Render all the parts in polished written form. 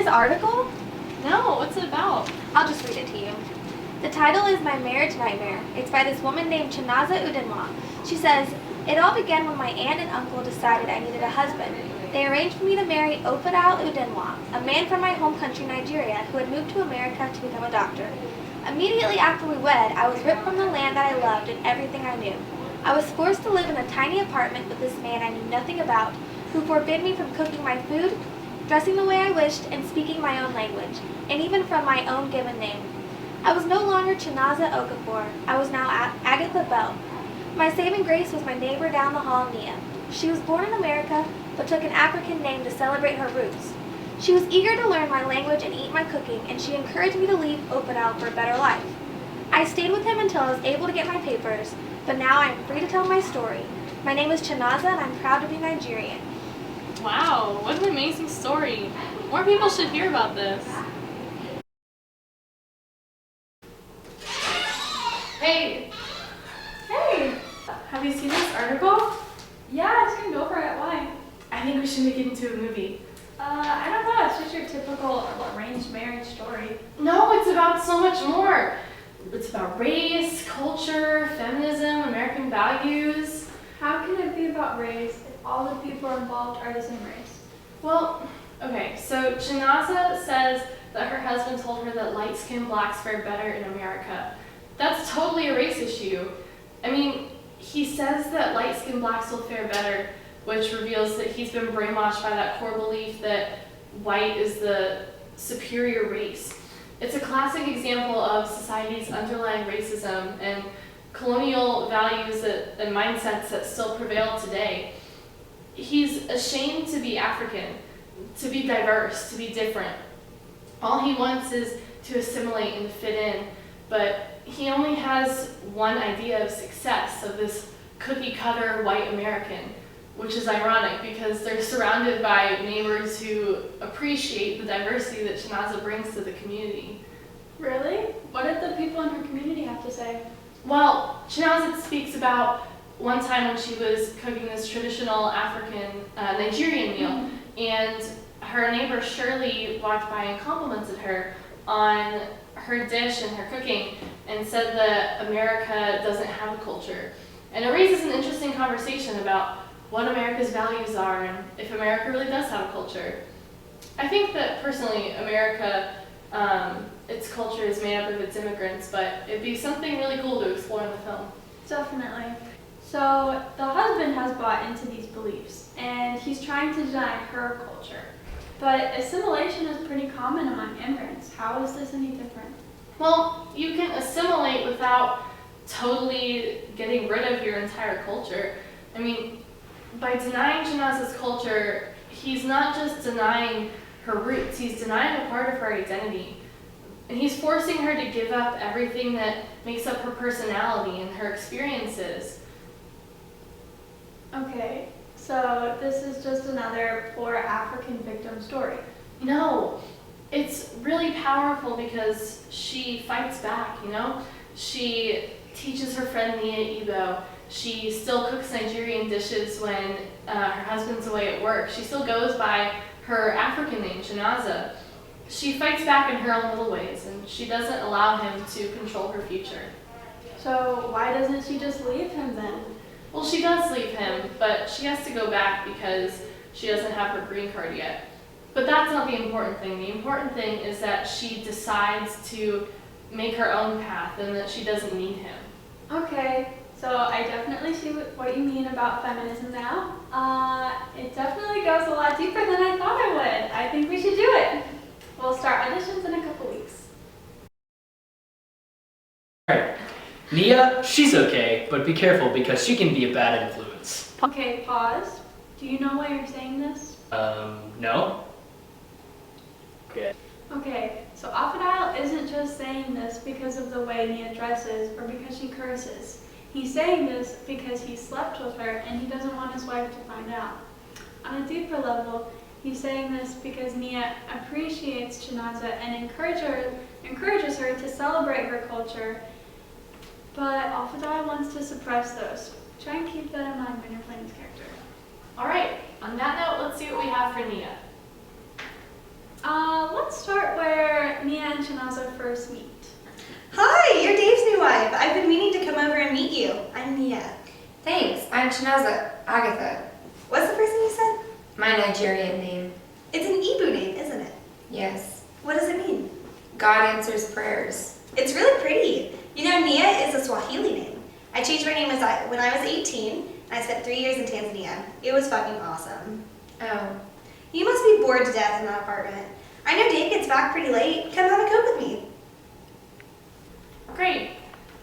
this article? No, what's it about? I'll just read it to you. The title is My Marriage Nightmare. It's by this woman named Chinaza Udinwa. She says, "It all began when my aunt and uncle decided I needed a husband. They arranged for me to marry Ofadal Udinwa, a man from my home country Nigeria who had moved to America to become a doctor. Immediately after we wed, I was ripped from the land that I loved and everything I knew. I was forced to live in a tiny apartment with this man I knew nothing about, who forbid me from cooking my food, dressing the way I wished, and speaking my own language, and even from my own given name. I was no longer Chinaza Okafor. I was now Agatha Bell. My saving grace was my neighbor down the hall, Nia. She was born in America, but took an African name to celebrate her roots. She was eager to learn my language and eat my cooking, and she encouraged me to leave Ofadal for a better life. I stayed with him until I was able to get my papers, but now I am free to tell my story. My name is Chinaza, and I'm proud to be Nigerian." Wow, what an amazing story. More people should hear about this. Hey! Hey! Have you seen this article? Yeah, I just gonna go for it. Why? I think we should make it into a movie. I don't know. It's just your typical arranged marriage story. No, it's about so much more. It's about race, culture, feminism, American values. How can it be about race if all the people involved are the same race? Well, okay, so Chinaza says that her husband told her that light-skinned blacks fare better in America. That's totally a race issue. I mean, he says that light-skinned blacks will fare better, which reveals that he's been brainwashed by that core belief that white is the superior race. It's a classic example of society's underlying racism and colonial values and mindsets that still prevail today. He's ashamed to be African, to be diverse, to be different. All he wants is to assimilate and fit in, but he only has one idea of success, of this cookie-cutter white American, which is ironic because they're surrounded by neighbors who appreciate the diversity that Chinaza brings to the community. Really? What did the people in her community have to say? Well, Chinaza speaks about one time when she was cooking this traditional African Nigerian meal, and her neighbor Shirley walked by and complimented her on her dish and her cooking and said that America doesn't have a culture. And it raises an interesting conversation about what America's values are and if America really does have a culture. I think that personally America, its culture is made up of its immigrants, but it'd be something really cool to explore in the film. Definitely. So the husband has bought into these beliefs, and he's trying to deny her culture. But assimilation is pretty common among immigrants. How is this any different? Well, you can assimilate without totally getting rid of your entire culture. I mean, by denying Chinaza's culture, he's not just denying her roots, he's denying a part of her identity. And he's forcing her to give up everything that makes up her personality and her experiences. Okay, so this is just another poor African victim story. No, it's really powerful because she fights back, you know? She teaches her friend Nia Igbo. She still cooks Nigerian dishes when her husband's away at work. She still goes by her African name, Chinaza. She fights back in her own little ways, and she doesn't allow him to control her future. So why doesn't she just leave him then? Well, she does leave him, but she has to go back because she doesn't have her green card yet. But that's not the important thing. The important thing is that she decides to make her own path and that she doesn't need him. Okay, so I definitely see what you mean about feminism now. It definitely goes a lot deeper than I thought it would. I think we should do it. We'll start auditions in a couple weeks. Alright, Nia, she's okay, but be careful because she can be a bad influence. Okay, pause. Do you know why you're saying this? No? Good. Okay, so Afadile isn't just saying this because of the way Nia dresses or because she curses. He's saying this because he slept with her and he doesn't want his wife to find out. On a deeper level, he's saying this because Nia appreciates Chinaza and encourages her to celebrate her culture, but Afadile wants to suppress those. Try and keep that in mind when you're playing this character. All right, on that note, let's see what we have for Nia. Let's first meet. Hi, you're Dave's new wife. I've been meaning to come over and meet you. I'm Nia. Thanks, I'm Chinaza, Agatha. What's the first name you said? My Nigerian name. It's an Igbo name, isn't it? Yes. What does it mean? God answers prayers. It's really pretty. You know, Nia is a Swahili name. I changed my name when I was 18, and I spent 3 years in Tanzania. It was fucking awesome. Oh. You must be bored to death in that apartment. I know Dave gets back pretty late. Come have a Coke with me. Great.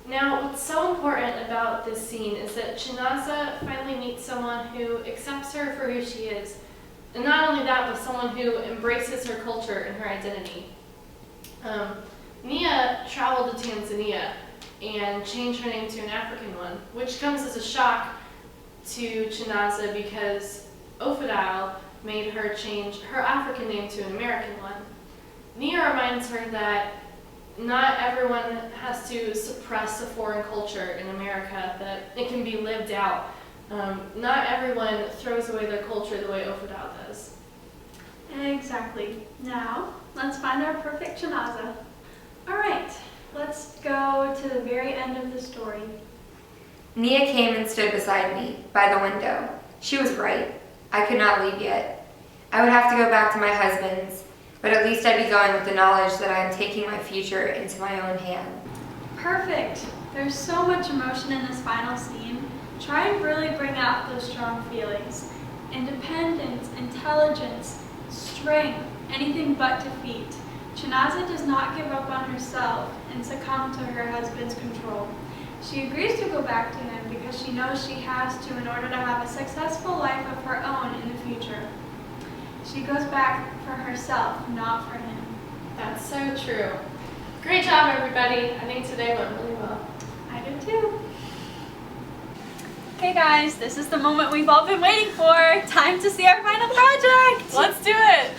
Now, what's so important about this scene is that Chinaza finally meets someone who accepts her for who she is. And not only that, but someone who embraces her culture and her identity. Nia traveled to Tanzania and changed her name to an African one, which comes as a shock to Chinaza because Ophidial made her change her African name to an American one. Nia reminds her that not everyone has to suppress a foreign culture in America, that it can be lived out. Not everyone throws away their culture the way Ophidial does. Exactly. Now, let's find our perfect Chinaza. All right, let's go to the very end of the story. Nia came and stood beside me, by the window. She was right. I could not leave yet. I would have to go back to my husband's, but at least I'd be going with the knowledge that I am taking my future into my own hand. Perfect. There's so much emotion in this final scene. Try and really bring out those strong feelings. Independence, intelligence, strength, anything but defeat. Chinaza does not give up on herself and succumb to her husband's control. She agrees to go back to him because she knows she has to in order to have a successful life of her own in the future. She goes back for herself, not for him. That's so true. Great job, everybody. I think today went really well. I do too. Okay guys, this is the moment we've all been waiting for. Time to see our final project. Let's do it!